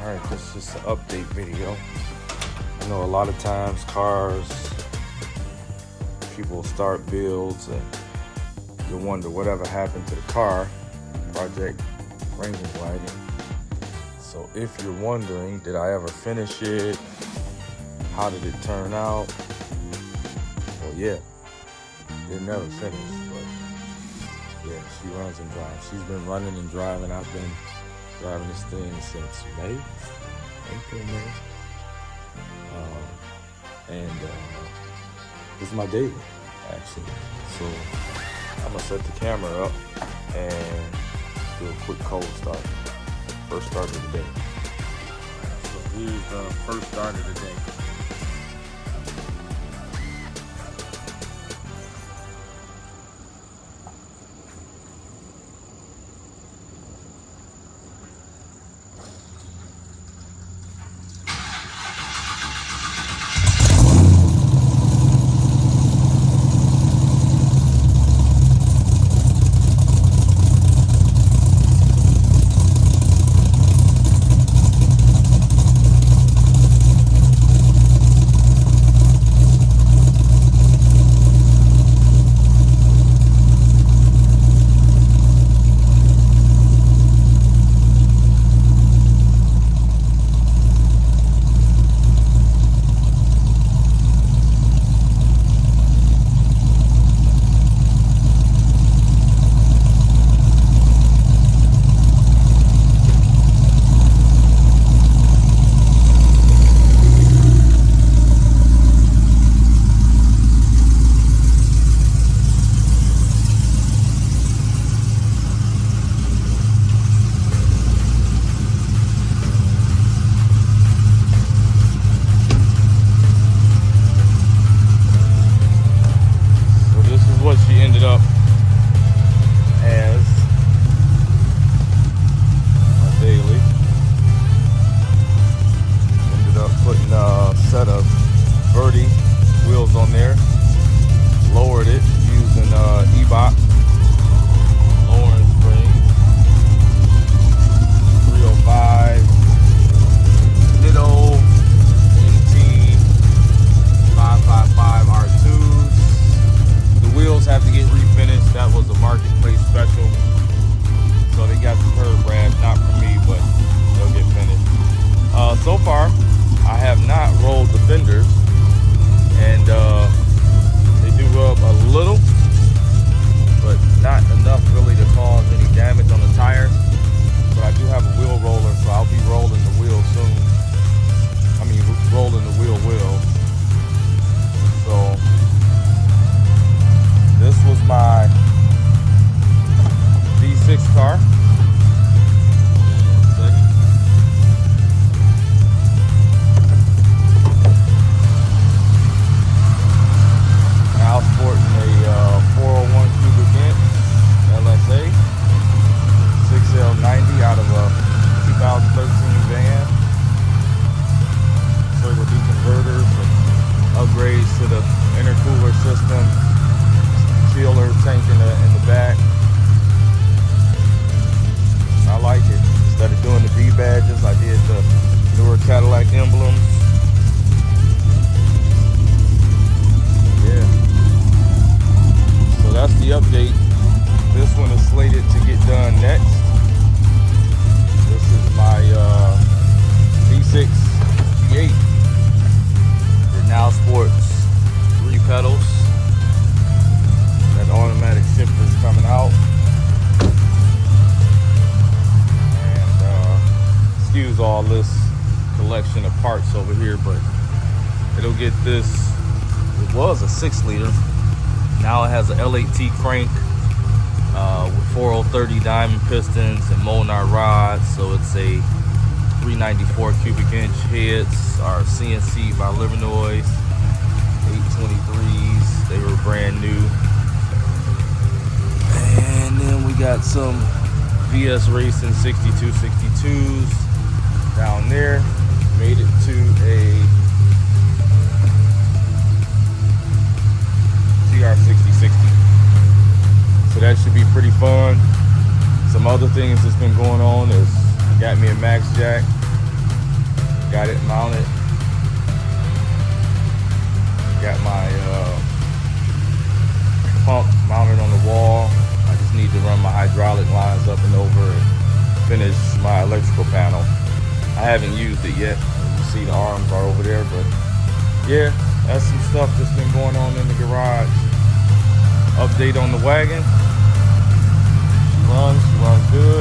Alright, this is just an update video. I know a lot of times cars, people start builds and you wonder whatever happened to the car, Project Frankenvagen. So if you're wondering, did I ever finish it? How did it turn out? Well, yeah, it never finished, but yeah, she runs and drives. She's been running and driving. I've been driving this thing since April, May. This is my daily, actually. So I'm gonna set the camera up and do a quick cold start. First start of the day. So here's the first start of the day. What she ended up as a daily. Ended up putting a set of Verdi wheels on there. Lowered it using E-Box lowering springs. 305 Ditto NT 555 R2s. Wheels have to get refinished. That was a marketplace special, so they got the curb rash, not for me, but they'll get finished. So far I have not rolled the fenders, and they do rub a little, but not enough really to cause any damage on the tires. But I do have a wheel roller, so I'll be rolling the wheel soon. I mean, rolling the wheel will. So this was my V6 car. Now sporting a 401 cubic inch LSA 6L90 out of a 2013 van. Turbo D converters and upgrades to the intercooler system. Chiller tank in the back. I like it. Instead of doing the B badges, I did the newer Cadillac emblems. Yeah. So that's the update. This one is slated to get done next. This is my V6 G8. It now sports 3 pedals. That automatic shifter's coming out. And excuse all this collection of parts over here, but it'll get this. It was a 6-liter. Now it has an L8T crank with 4030 diamond pistons and Molnar rods. So it's a 394 cubic inch heads are CNC by Livernois 823s. They were brand new. And then we got some VS Racing 6262s down there. Made it to a TR6060. So that should be pretty fun. Some other things that's been going on is got me a max jack Got it mounted. Got my pump mounted on the wall. I just need to run my hydraulic lines up and over and finish my electrical panel. I haven't used it yet. You see the arms are over there, but yeah, that's some stuff that's been going on in the garage. Update on the wagon. She runs good.